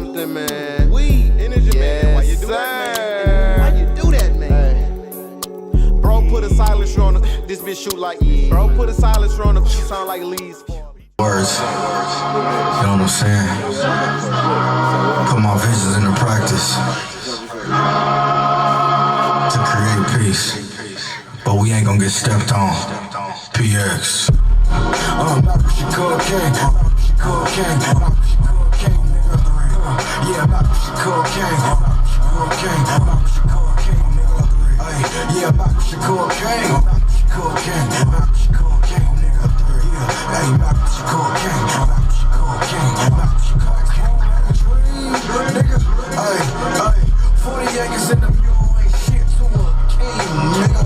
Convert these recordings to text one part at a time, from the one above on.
something, man. Energy, man. Why you do that, man? Why you do that, man? Bro, put a silencer on the. This bitch shoot like. Bro, put a silencer on the. She sound like Lee's. Words, you know what I'm saying? Put my visions into practice to create peace, but we ain't gonna get stepped on. PX. Cocaine, yeah, cocaine, yeah, nigga, 40 acres in the mule ain't shit to a king, nigga.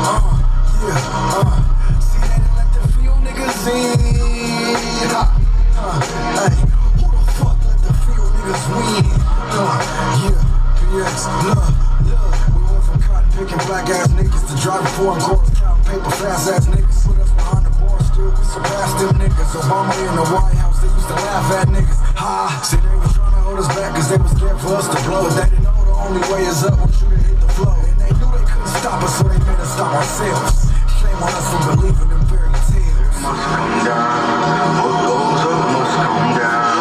See that and let the field niggas in. Who the fuck let the field niggas win? PX, look. We went from cotton picking black ass niggas to driving foreign cars, counting paper fast ass niggas. Put us behind the bar, still we surpassed them niggas. Obama in the White House, they used to laugh at niggas. Ha! See, they was trying to hold us back cause they was scared for us to blow. They didn't know the only way is up once you hit the flow. And they knew they couldn't stop us, so they made us stop ourselves. Shame on us for believing in fairy tales. Must come down, what goes up must come down.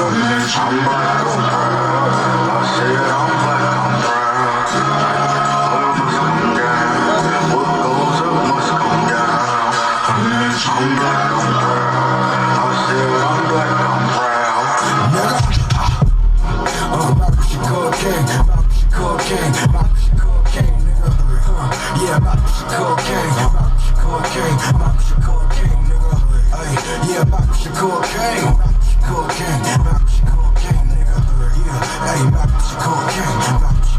I'm black, I'm proud. I said I'm black, I'm proud. What must come down, what goes up must come down. I'm black, I'm proud. I said I'm black, I'm proud. Cocaine, cocaine, cocaine, nigga. Yeah, cocaine, cocaine, cocaine, nigga. Yeah, cocaine, cocaine, cocaine, nigga. Yeah, cocaine,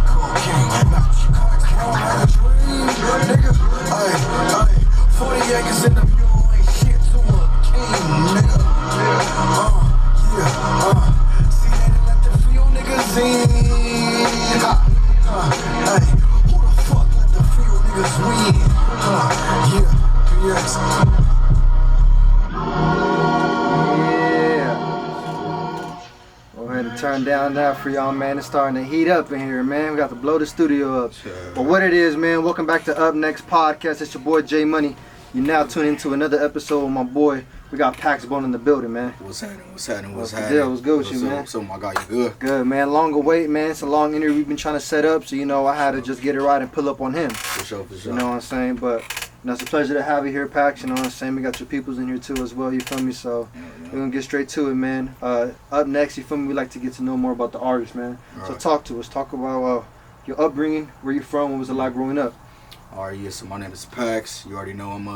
cocaine, nigga. 40 acres in the mule ain't shit to a king, nigga. See that and let the field niggas in. Who the fuck let the field niggas win? PX. Go ahead and turn down that for y'all, man. It's starting to heat up in here, man. We got to blow the studio up. But what it is, man, welcome back to Up Next Podcast. It's your boy Jmoney. You're now tuning into another episode with my boy. We got Pax Bone in the building, man. What's happening? What's the deal? What's good with you, man? So my guy, you good? Good, man. Long await, man. It's a long interview we've been trying to set up, so I had to just get it right and pull up on him. For sure. You know what I'm saying? But it's a pleasure to have you here, Pax. You know what I'm saying? We got your peoples in here too as well. You feel me? So we're gonna get straight to it, man. Up next, you feel me? We like to get to know more about the artist, man. All so right. Talk to us. Talk about your upbringing, where you from, what was it like growing up? All right, yeah. So my name is Pax. You already know I'm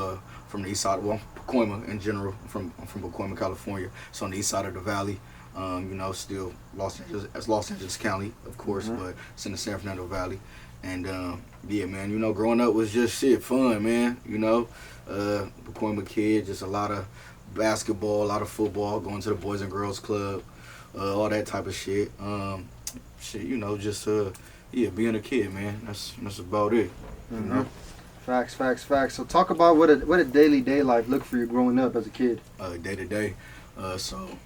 from the east side. Well, Pacoima in general. I'm from Pacoima, California. So on the east side of the valley. Still Los Angeles County, of course, but it's in the San Fernando Valley. And yeah, man, growing up was just fun, man. Pacoima kid, just a lot of basketball, a lot of football, going to the Boys and Girls Club, all that type of shit. Being a kid, man. That's about it. You know? Facts. So talk about what a daily day life looked for you growing up as a kid. Day to day. So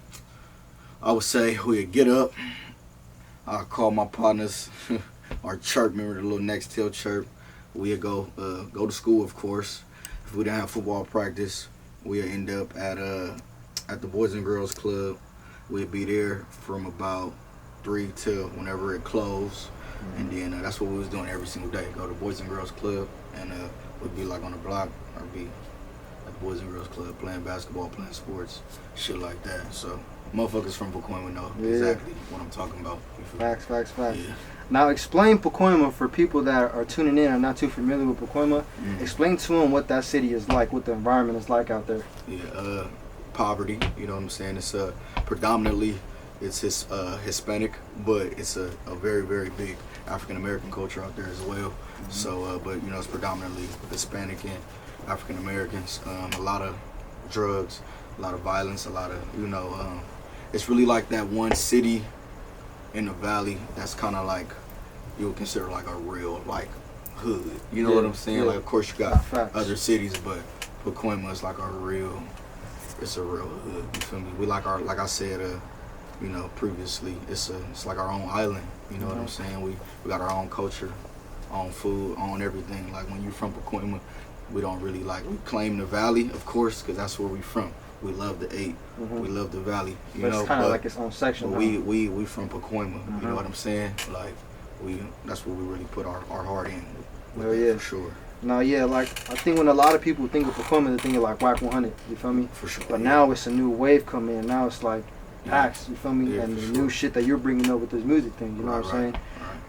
I would say we'd get up. I call my partners, our chirp. Remember the little next tail chirp? We'd go to school, of course. If we didn't have football practice, we'd end up at the Boys and Girls Club. We'd be there from about 3 till whenever it closed. And then that's what we was doing every single day. Go to Boys and Girls Club, and we'd be like on the block, or be at the Boys and Girls Club playing basketball, playing sports, shit like that. So motherfuckers from Pacoima know exactly what I'm talking about. Facts. Yeah. Now explain Pacoima for people that are tuning in and not too familiar with Pacoima. Explain to them what that city is like, what the environment is like out there. Yeah, poverty, you know what I'm saying? It's predominantly it's Hispanic, but it's a very, very big African American culture out there as well. So, but it's predominantly Hispanic and African Americans. A lot of drugs, a lot of violence, a lot of it's really like that one city in the valley that's kind of like you would consider like a real like hood. You know what I'm saying? Like, of course you got other cities, but Pacoima is like it's a real hood. You feel me? We like I said, you know, previously. It's like our own island, you know what I'm saying? We got our own culture, own food, own everything. Like when you're from Pacoima, we don't really like, we claim the valley, of course, because that's where we from. We love the 8, we love the valley, you know. It's kind of like its own section. But we from Pacoima, you know what I'm saying? Like that's where we really put our heart in. For sure. No, yeah, like I think when a lot of people think of Pacoima, they think of like Whack 100. You feel me? For sure. But now it's a new wave coming in. Now it's like Pax. You feel me? And the new shit that you're bringing up with this music thing. You know what I'm saying? Right.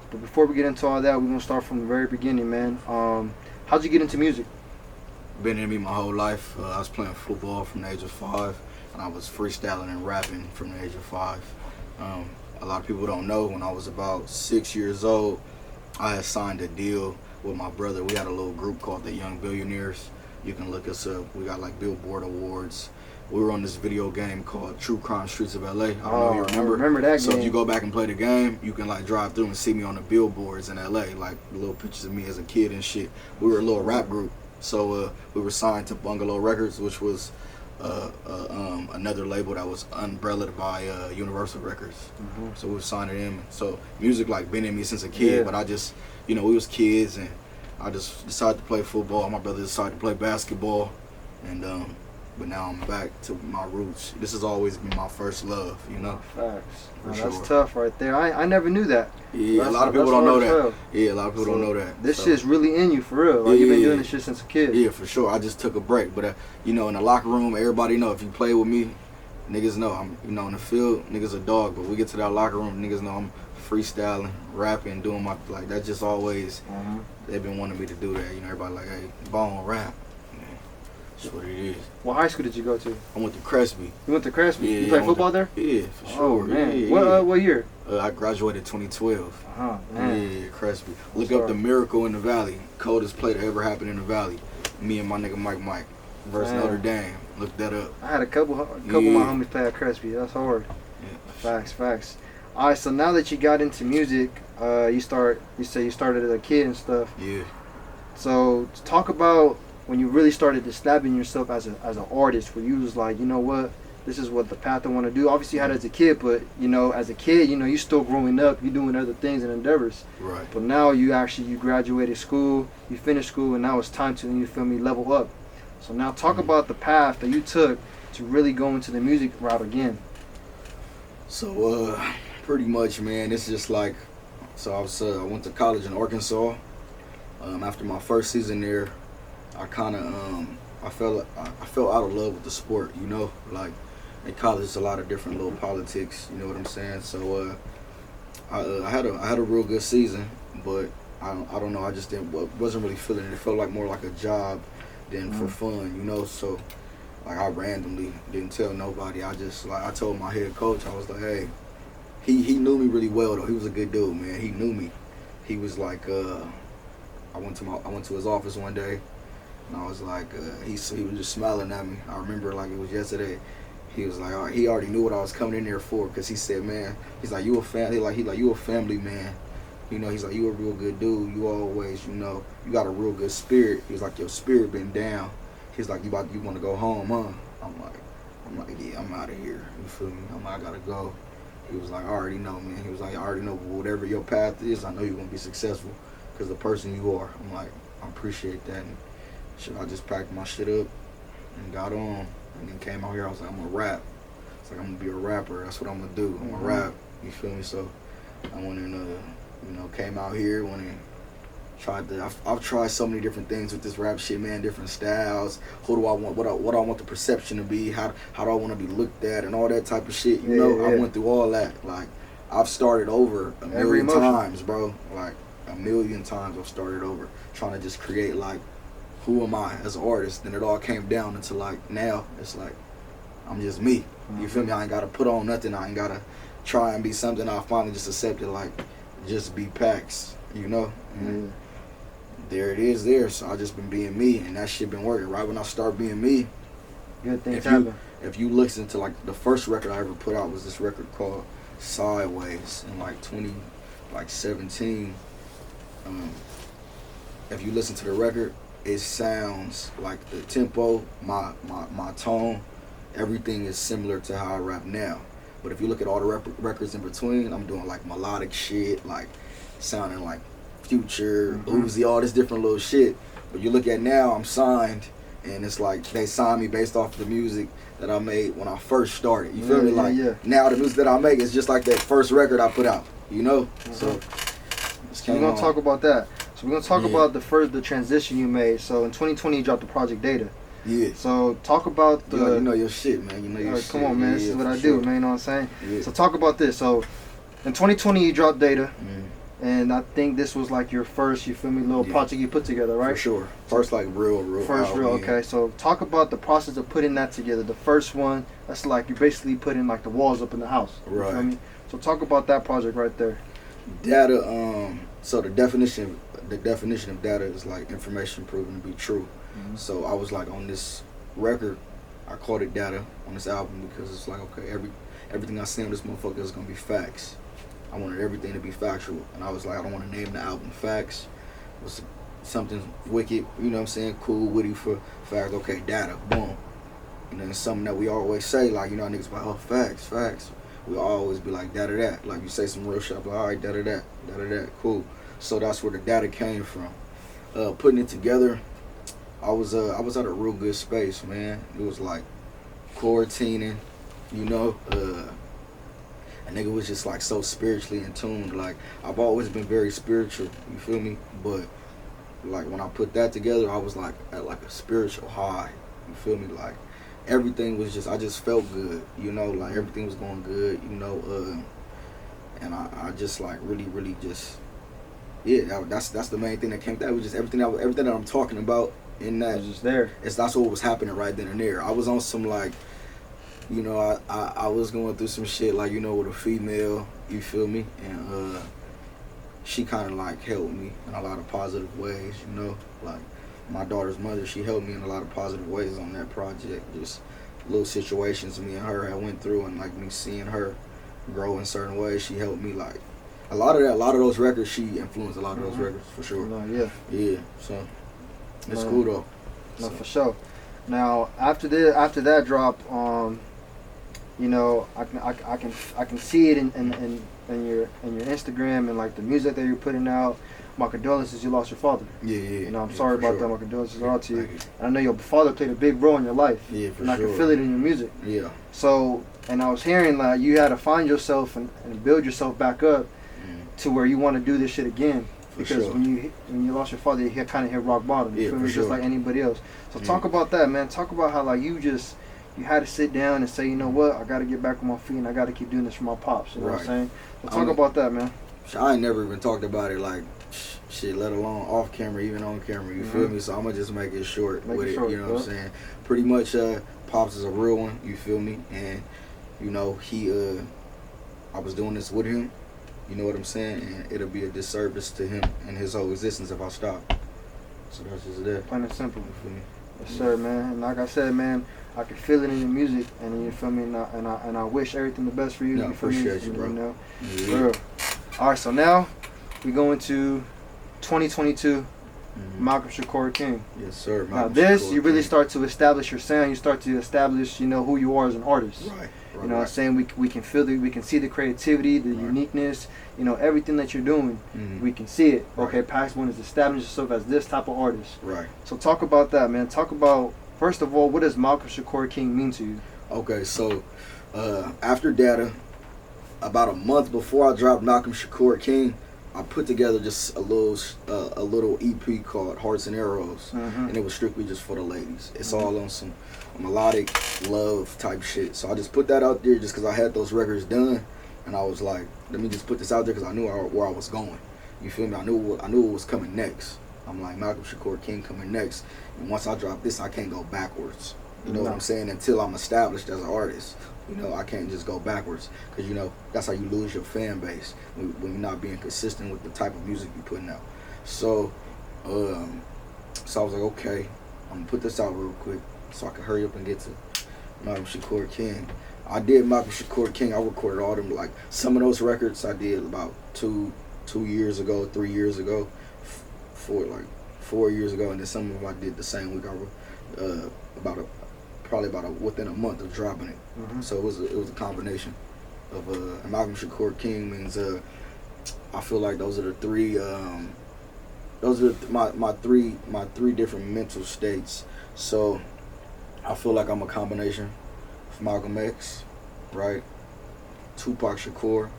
But before we get into all that, we're gonna start from the very beginning, man. How'd you get into music? Been in me my whole life. I was playing football from the age of 5, and I was freestyling and rapping from the age of 5. A lot of people don't know, when I was about 6 years old, I had signed a deal with my brother. We had a little group called the Young Billionaires. You can look us up. We got like Billboard Awards. We were on this video game called True Crime Streets of LA. I don't know if you remember. I remember that game. So if you go back and play the game, you can like drive through and see me on the billboards in LA, like little pictures of me as a kid and shit. We were a little rap group. So we were signed to Bungalow Records, which was another label that was umbrellaed by Universal Records. So we were signed to them. So music like been in me since a kid, but I just, you know, we was kids and I just decided to play football. My brother decided to play basketball, and but now I'm back to my roots. This has always been my first love, you know. Facts. For That's sure. tough right there. I never knew that. Yeah, a lot of people don't know that. Yeah, a lot of people don't know that. This shit's really in you for real. Like you've been doing this shit since a kid. Yeah, for sure. I just took a break, but you know, in the locker room, everybody know if you play with me, niggas know I'm. You know, in the field, niggas a dog, but we get to that locker room, niggas know I'm freestyling, rapping, doing my like. That's just always. They've been wanting me to do that. You know, everybody like, hey, Bone, rap. That's what it is. What high school did you go to? I went to Crespi. You went to Crespi? Yeah, you played football there? Yeah, for sure. Oh, man. Yeah, What year? I graduated 2012. Oh, man. Yeah, Crespi. Look up the Miracle in the Valley. Coldest play that ever happened in the Valley. Me and my nigga Mike versus Notre Dame. Look that up. I had a couple of my homies play at Crespi. That's hard. Yeah. Facts. All right, so now that you got into music, you say you started as a kid and stuff. Yeah. So talk about when you really started establishing yourself as an artist, where you was like, you know what, this is what the path I want to do. Obviously you had it as a kid, but you know, as a kid, you know, you still growing up, you doing other things and endeavors. Right. But now you graduated school, you finished school, and now it's time to, you feel me, level up. So now talk about the path that you took to really go into the music route again. So pretty much, man, it's just like, so I went to college in Arkansas. After my first season there, I kind of I fell out of love with the sport, you know. Like in college, there's a lot of different little politics, you know what I'm saying. So I had a real good season, but I don't know. I just wasn't really feeling it. It felt like more like a job than for fun, you know. So like I randomly didn't tell nobody. I just I told my head coach. I was like, hey, he knew me really well though. He was a good dude, man. He knew me. He was like I went to his office one day. And I was like, he was just smiling at me. I remember like it was yesterday. He was like, he already knew what I was coming in there for, because he said, man, he's like, you a family, you a family man. You know, he's like, you a real good dude. You always, you know, you got a real good spirit. He was like, your spirit been down. He's like, you want to go home, huh? I'm like, yeah, I'm out of here. You feel me? I gotta go. He was like, I already know, man. He was like, I already know whatever your path is, I know you're gonna be successful because the person you are. I'm like, I appreciate that. And shit, I just packed my shit up and got on, and then came out here. I was like, I'm gonna rap. It's like, I'm gonna be a rapper. That's what I'm gonna do. I'm gonna rap. You feel me? So I went and came out here, went and tried to. I've tried so many different things with this rap shit, man. Different styles. Who do I want? What I want the perception to be? How do I want to be looked at? And all that type of shit. You know, I went through all that. Like, I've started over a million times, bro. Like a million times I've started over, trying to just create like, who am I as an artist? Then it all came down into like, now it's like, I'm just me. You feel me? I ain't gotta put on nothing. I ain't gotta try and be something. I finally just accepted, like, just be Pax, you know? And there it is there. So I just been being me, and that shit been working. Right when I start being me, good things happen. If you listen to like the first record I ever put out was this record called Sideways in like 2017. If you listen to the record, it sounds like the tempo, my tone, everything is similar to how I rap now. But if you look at all the records in between, I'm doing like melodic shit, like sounding like Future, Uzi, all this different little shit. But you look at now, I'm signed, and it's like they signed me based off of the music that I made when I first started. You feel me? Like now the music that I make is just like that first record I put out. You know? So we're gonna talk about that. So we're gonna talk about the transition you made. So in 2020 you dropped the project Data. Yeah. So talk about the. You know your shit, man. You know your shit. Come on, man. This is what I do, man. You know what I'm saying? Yeah. So talk about this. So in 2020 you dropped Data. And I think this was like your first, you feel me, little project you put together, right? For sure. First, like real. First real, okay. So talk about the process of putting that together. The first one, that's like you're basically putting like the walls up in the house. Right. You feel me? So talk about that project right there. Data. So the definition of data is like information proven to be true. So I was like on this record, I called it Data on this album because it's like, okay, everything I say on this motherfucker is gonna be facts. I wanted everything to be factual, and I was like, I don't want to name the album Facts. It was something wicked, you know what I'm saying, cool, witty for facts. Okay, Data, boom. And then something that we always say, like, you know, niggas be like, oh, facts. We always be like, data that. Like, you say some real shit, like, all right, data that, cool. So that's where the data came from. Putting it together, I was at a real good space, man. It was like quarantining, you know, a nigga was just like so spiritually in tune. Like, I've always been very spiritual, you feel me? But like when I put that together, I was like at like a spiritual high, you feel me? Like everything was just, I just felt good, you know, like everything was going good, you know, and I just like really just, that's the main thing that came. That was just everything that I'm talking about in that. It was just there. That's what was happening right then and there. I was on some like, you know, I was going through some shit, like, you know, with a female, you feel me? And she kind of like helped me in a lot of positive ways, you know? Like my daughter's mother, she helped me in a lot of positive ways on that project. Just little situations me and her I went through, and like me seeing her grow in certain ways, she helped me. Like a lot of those records, she influenced a lot of those records for sure. No, yeah. So it's cool though. No, for sure. Now after that drop, you know, I can see it in your Instagram and like the music that you're putting out. My condolences, you lost your father. Yeah. You know, I'm sorry about that. My condolences are out to you. Thank you. And I know your father played a big role in your life. Yeah, for and sure. I can feel it in your music. Yeah. So, and I was hearing like you had to find yourself and build yourself back up to where you want to do this shit again. Because when you lost your father, you kind of hit rock bottom. You feel me? Just like anybody else. So talk about that, man. Talk about how like you had to sit down and say, you know what, I got to get back on my feet and I got to keep doing this for my pops. You know what I'm saying? So talk about that, man. I ain't never even talked about it like shit, let alone off camera, even on camera. You feel me? So I'm gonna just make it short with it. You know what I'm saying? Pretty much, Pops is a real one. You feel me? And you know I was doing this with him. You know what I'm saying? And it'll be a disservice to him and his whole existence if I stop. So that's just that. Plain and simple. You feel me? Yes, sir, man. And like I said, man, I can feel it in your music, and you feel me, and I wish everything the best for you. No, you feel me? appreciate you, bro. You know, Yeah. real. All right, so now we go into 2022. Malcolm Shakur King. Yes, sir. Now you really start to establish your sound. You start to establish, you know, who you are as an artist. Right. You know what I'm saying? We can feel we can see the creativity, the uniqueness, you know, everything that you're doing. We can see it. Okay, Pax Bone has established itself as this type of artist. Right. So talk about that, man. Talk about, first of all, what does Malcolm Shakur King mean to you? Okay, so after Data, about a month before I dropped Malcolm Shakur King, I put together just a little EP called Hearts and Arrows, and it was strictly just for the ladies. It's all on some melodic love type shit. So I just put that out there just because I had those records done, and I was like, let me just put this out there because I knew where I was going. You feel me? I knew what was coming next. I'm like, Malcolm Shakur King coming next, and once I drop this, I can't go backwards. You know what I'm saying? Until I'm established as an artist. You know, I can't just go backwards because, you know, that's how you lose your fan base when you're not being consistent with the type of music you're putting out. So I was like, okay, I'm going to put this out real quick so I can hurry up and get to Malcolm Shakur King. I did Malcolm Shakur King. I recorded all them, like, some of those records I did about 2 years ago, 3 years ago, 4 years ago, and then some of them I did the same week. Probably within a month of dropping it. So it was a combination. of Malcolm Shakur King means I feel like those are the three those are my three different mental states. So I feel like I'm a combination of Malcolm X, right? Tupac Shakur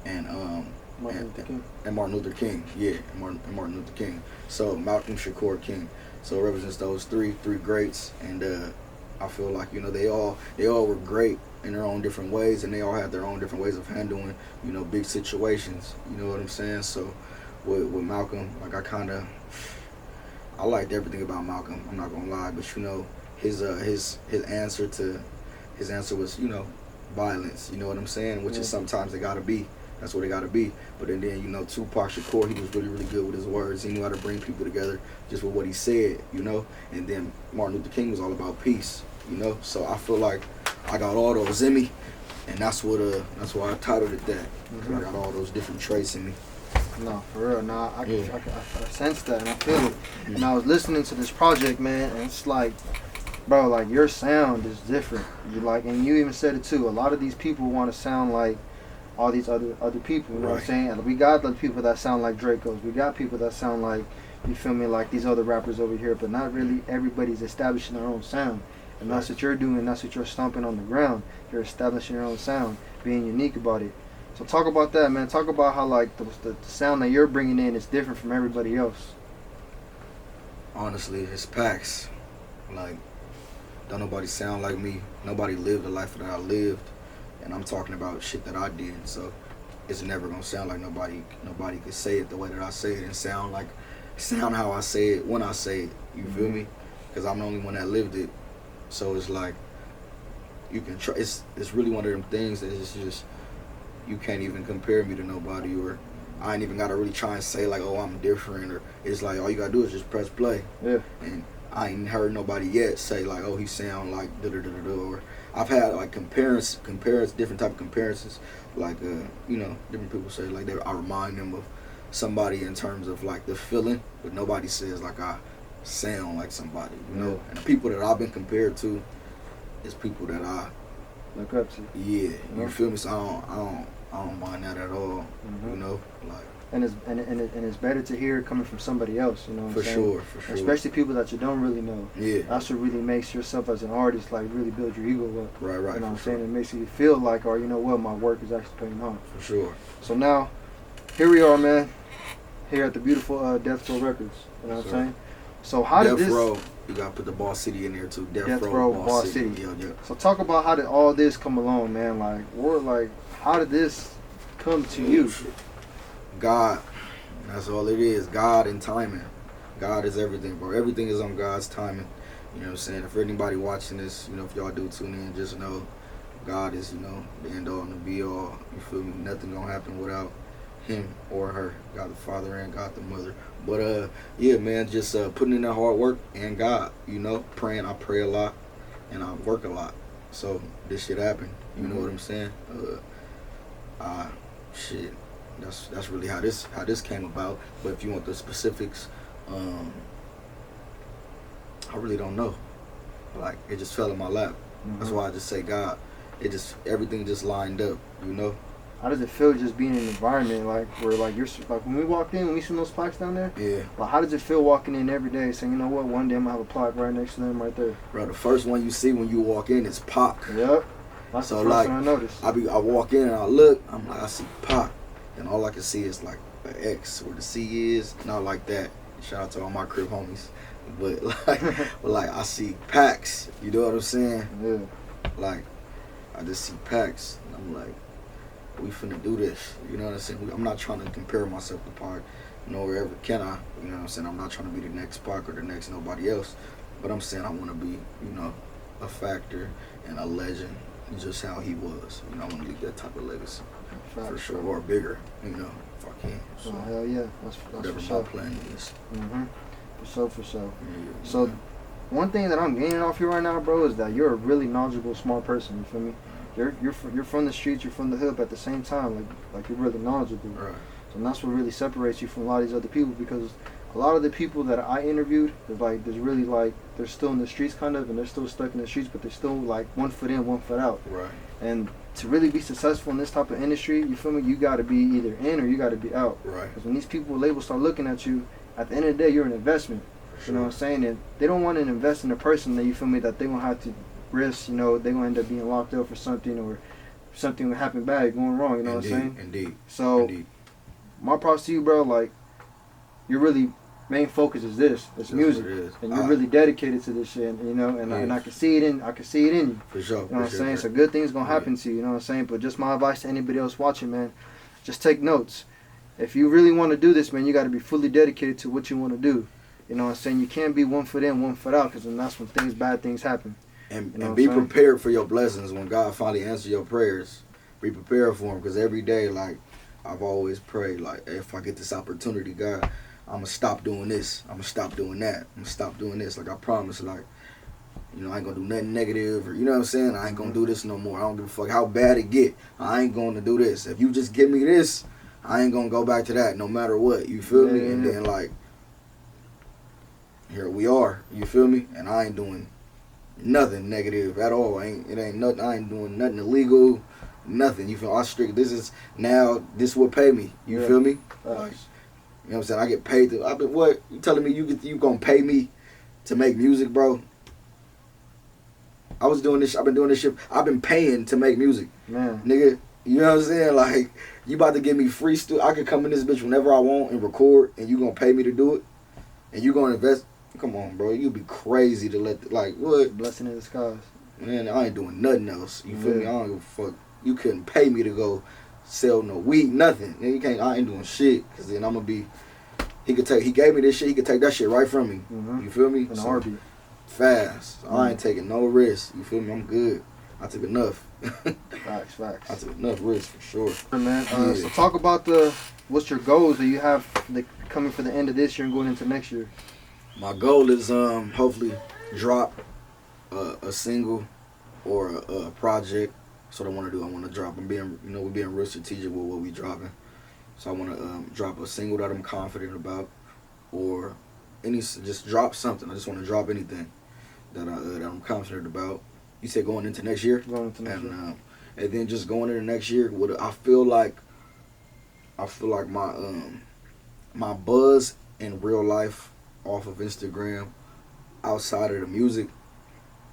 and Martin Luther King. And Martin Luther King, yeah, and Martin Luther King. So Malcolm Shakur King. So it represents those three greats, and I feel like, you know, they all were great in their own different ways, and they all had their own different ways of handling, you know, big situations. You know what I'm saying? So with Malcolm, like I liked everything about Malcolm. I'm not gonna lie, but you know, his answer was, you know, violence. You know what I'm saying? Which is sometimes they gotta be. That's what it gotta be. But then you know, Tupac Shakur, he was really, really good with his words. He knew how to bring people together just with what he said, you know. And then Martin Luther King was all about peace, you know. So I feel like I got all those in me, and that's why I titled it that. I got all those different traits in me. No, for real. No, I sense that and I feel it. And I was listening to this project, man, and it's like, bro, like your sound is different. You like, and you even said it too. A lot of these people want to sound like all these other people. You know what I'm saying? And we got the people that sound like Dracos. We got people that sound like, you feel me, like these other rappers over here. But not really everybody's establishing their own sound. And that's what you're doing. That's what you're stomping on the ground. You're establishing your own sound, being unique about it. So talk about that, man. Talk about how like the sound that you're bringing in is different from everybody else. Honestly, it's Pax. Like, don't nobody sound like me. Nobody lived the life that I lived, and I'm talking about shit that I did. So it's never gonna sound like nobody could say it the way that I say it and sound how I say it when I say it. You feel me? Because I'm the only one that lived it. So it's like you can try. It's really one of them things that is just, you can't even compare me to nobody, or I ain't even gotta really try and say like, oh, I'm different, or it's like all you gotta do is just press play. Yeah. And I ain't heard nobody yet say like, oh, he sound like da da da da, or I've had like different type of comparisons, like you know, different people say like I remind them of somebody in terms of like the feeling, but nobody says like I sound like somebody, you know. And the people that I've been compared to is people that I look up to. Yeah, you feel me? So I don't mind that at all. You know, like. And it's better to hear it coming from somebody else. You know what I'm saying? For sure. Especially people that you don't really know. Yeah. That's what really makes yourself as an artist like really build your ego up. Right. You know what I'm saying? It makes you feel like, or you know what, my work is actually paying off. For sure. So now, here we are, man. Here at the beautiful Death Row Records. You know what I'm saying? So how did this? Death Row. You gotta put the Boss City in there too. Death Row Boss City. Yeah. So talk about how did all this come along, man? Like, how did this come to you? God. That's all it is. God and timing. God is everything, bro. Everything is on God's timing. You know what I'm saying? If anybody watching this, you know, if y'all do tune in, just know God is, you know, the end all and the be all. You feel me? Nothing gonna happen without Him or her. God the Father and God the Mother. But yeah, man, just putting in that hard work and God, you know, praying. I pray a lot and I work a lot. So this shit happened. You know what I'm saying? Shit. That's really how this came about. But if you want the specifics, I really don't know. Like, it just fell in my lap. That's why I just say God. Everything just lined up, you know. How does it feel just being in an environment like where like you're like when we walked in, when we seen those plaques down there? Yeah. Like, how does it feel walking in every day saying, you know what, one day I'm gonna have a plaque right next to them right there? Bro, the first one you see when you walk in is Pac. Yep. That's so the first like one I noticed. I walk in and I look, I'm like, I see Pac, and all I can see is like an X where the C is, not like that. Shout out to all my crib homies. But like I see Pax, you know what I'm saying? Yeah. Like I just see Pax and I'm like, we finna do this. You know what I'm saying? I'm not trying to compare myself to Pac, nor ever can I. You know what I'm saying? I'm not trying to be the next Pac or the next nobody else. But I'm saying I want to be, you know, a factor and a legend, just how he was. You know, I want to leave that type of legacy for sure, or bigger. You know, if I can. So hell yeah, that's whatever for sure. my plan is. For sure. Yeah. So one thing that I'm gaining off you right now, bro, is that you're a really knowledgeable, smart person. You feel me? You're from the streets, you're from the hood, but at the same time, like you're really knowledgeable. Right. So that's what really separates you from a lot of these other people, because a lot of the people that I interviewed, there's really like they're still in the streets kind of, and they're still stuck in the streets, but they're still like 1 foot in, 1 foot out. Right. And to really be successful in this type of industry, you feel me? You got to be either in or you got to be out. Right. Because when these people labels start looking at you, at the end of the day, you're an investment. Sure. You know what I'm saying? And they don't want to invest in a person that, you feel me, that they gonna have to risk. You know, they gonna end up being locked up for something, or something will happen bad, going wrong. You know what I'm saying? Indeed. So, Indeed. my props to you, bro. Like, your really main focus is this. It's music, and you're really dedicated to this shit. You know, and I can see it in you. For sure. You know what I'm saying? So good things gonna happen to you. You know what I'm saying? But just my advice to anybody else watching, man, just take notes. If you really want to do this, man, you got to be fully dedicated to what you want to do. You know what I'm saying? You can't be 1 foot in, 1 foot out, because then that's when bad things happen. And, you know and be prepared for your blessings when God finally answers your prayers. Be prepared for them, because every day, like, I've always prayed, like, if I get this opportunity, God, I'm going to stop doing this. I'm going to stop doing that. I'm going to stop doing this. Like, I promise, like, you know, I ain't going to do nothing negative, or, you know what I'm saying? I ain't going to do this no more. I don't give a fuck how bad it get. I ain't going to do this. If you just give me this, I ain't going to go back to that no matter what. You feel me? And then, like, here we are. You feel me? And I ain't doing nothing negative at all. It ain't nothing. I ain't doing nothing illegal. Nothing. You feel? I strict. This will pay me. You feel me? Like, you know what I'm saying? I get paid to. What you telling me? You gonna pay me to make music, bro? I was doing this. I've been doing this shit. I've been paying to make music, man. Nigga, you know what I'm saying? Like, you about to give me free stuff. I can come in this bitch whenever I want and record, and you gonna pay me to do it, and you gonna invest. Come on, bro. You'd be crazy to let what? Blessing in disguise. Man, I ain't doing nothing else. You feel me? I don't give a fuck. You couldn't pay me to go sell no weed, nothing. And you can't. I ain't doing shit. Cause then I'm gonna be. He gave me this shit. He could take that shit right from me. Mm-hmm. You feel me? In a heartbeat. Fast. So I ain't taking no risk. You feel me? I'm good. I took enough. Facts. I took enough risk for sure. Man, so talk about what's your goals that you have coming for the end of this year and going into next year. My goal is hopefully drop a single or a project. That's what I want to do. I want to drop. we're being real strategic with what we dropping. So I want to drop a single that I'm confident about, or just drop something. I just want to drop anything that I'm confident about. You said going into next year? Going into next year. And then just going into next year, I feel like my buzz in real life off of Instagram, outside of the music,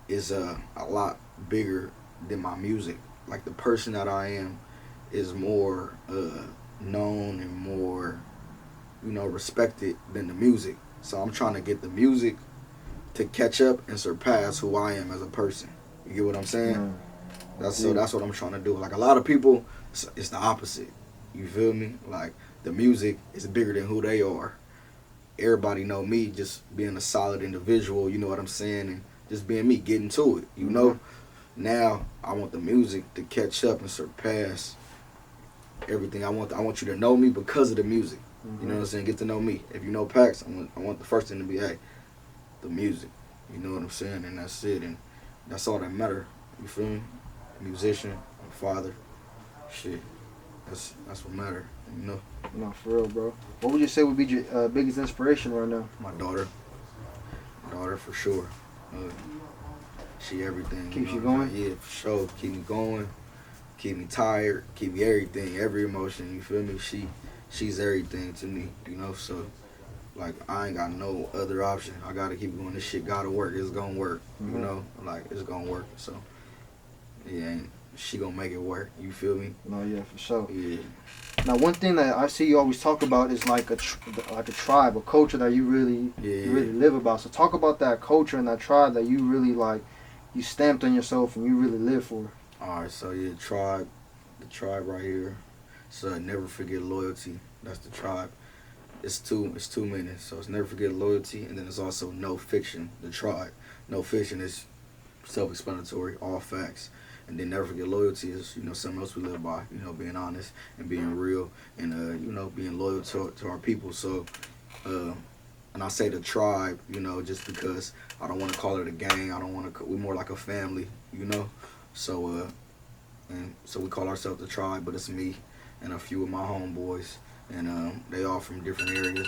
is a lot bigger than my music. Like, the person that I am is more known and more, respected than the music. So I'm trying to get the music to catch up and surpass who I am as a person. You get what I'm saying? That's what I'm trying to do. Like, a lot of people, it's the opposite. You feel me? Like, the music is bigger than who they are. Everybody know me just being a solid individual, you know what I'm saying, and just being me, getting to it, you know? Now, I want the music to catch up and surpass everything. I want you to know me because of the music. You know what I'm saying? Get to know me. If you know Pax, I want the first thing to be, hey, the music. You know what I'm saying? And that's it. And that's all that matter. You feel me? Musician, a father. Shit. That's what matter. You know? No, for real, bro. What would you say would be your biggest inspiration right now? My daughter. My daughter, for sure. She everything. Keeps you going? Yeah, for sure. Keep me going. Keep me tired. Keep me everything. Every emotion. You feel me? She's everything to me. You know? So, like, I ain't got no other option. I gotta keep going. This shit gotta work. It's gonna work. You know? Like, it's gonna work. So, yeah, she gonna make it work. You feel me? No, yeah, for sure. Yeah. Now, one thing that I see you always talk about is like a tribe, a culture that you really live about. So talk about that culture and that tribe that you really you stamped on yourself and you really live for. All right, so yeah, the tribe right here. So never forget loyalty. That's the tribe. It's two minutes. So it's never forget loyalty, and then it's also no fiction. The tribe. No fiction is self-explanatory, all facts. And then never forget loyalty is, something else we live by, being honest and being real and, being loyal to our people. So, and I say the tribe, just because I don't want to call it a gang. I don't want to, we're more like a family, So, and so we call ourselves the tribe, but it's me and a few of my homeboys. And they all from different areas,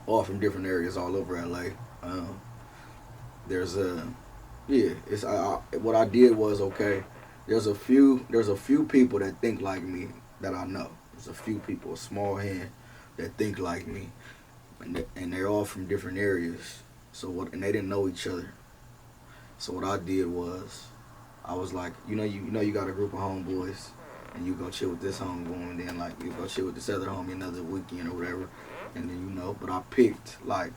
all from different areas all over LA. There's Yeah, it's what I did was, okay, there's a few people that think like me that I know. There's a few people, a small hand, that think like me, and they're all from different areas. And they didn't know each other. So what I did was, I was like, you got a group of homeboys, and you go chill with this homeboy, and then like you go chill with this other homie another weekend or whatever, and then but I picked like,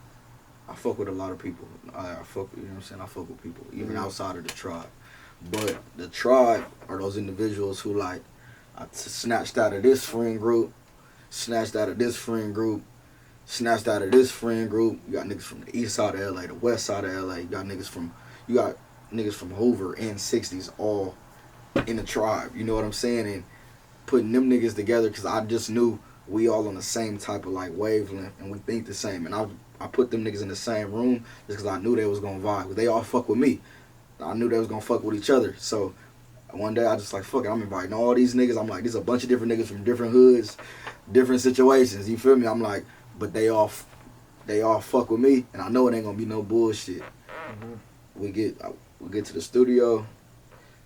I fuck with a lot of people. I fuck with people even outside of the tribe. But the tribe are those individuals who like, I snatched out of this friend group, snatched out of this friend group, snatched out of this friend group. You got niggas from the east side of LA, the west side of LA. You got niggas from Hoover and 60s all in the tribe. You know what I'm saying? And putting them niggas together, because I just knew we all on the same type of like wavelength and we think the same. And I put them niggas in the same room just because I knew they was gonna vibe. They all fuck with me. I knew they was gonna fuck with each other. So one day I just like, fuck it, I'm inviting all these niggas. I'm like, there's a bunch of different niggas from different hoods, different situations. You feel me? I'm like, but they all fuck with me, and I know it ain't gonna be no bullshit. Mm-hmm. We get to the studio,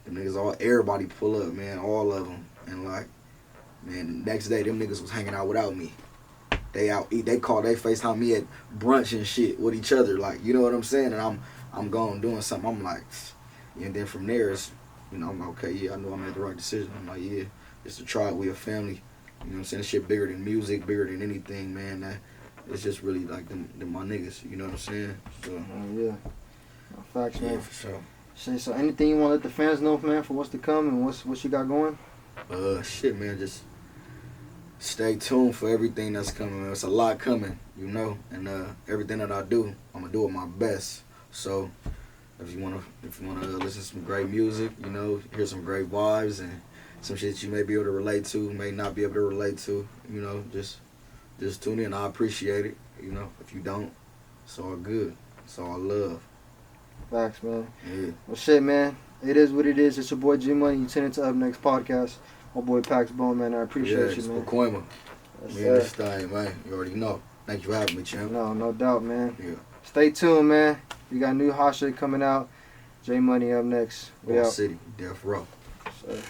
them niggas everybody pull up, man, all of them, and like, man, the next day them niggas was hanging out without me. They out eat, they FaceTime me at brunch and shit with each other, like, you know what I'm saying? And I'm gone doing something. I'm like, and then from there it's, I'm like, okay, yeah, I know I made the right decision. I'm like, yeah, it's a tribe, we a family. You know what I'm saying? This shit bigger than music, bigger than anything, man. It's just really like them my niggas. You know what I'm saying? So, yeah. No, facts, man. Yeah, for sure. So anything you want to let the fans know, man, for what's to come and what you got going? Shit, man, just stay tuned for everything that's coming. It's a lot coming, and everything that I do, I'm gonna do it my best. So if you wanna listen to some great music, hear some great vibes and some shit you may be able to relate to, may not be able to relate to, just tune in. I appreciate it. If you don't, it's all good. It's all love. Facts, man. Yeah. Well, shit, man. It is what it is. It's your boy Jmoney. You tune into Up Next podcast. My boy Pax Bone, man. I appreciate you, man. Pacoima. Yes, Me and this thing, man. You already know. Thank you for having me, champ. No doubt, man. Yeah. Stay tuned, man. We got new hot shit coming out. Jmoney up next. We Ball out. City, Death Row. Sir.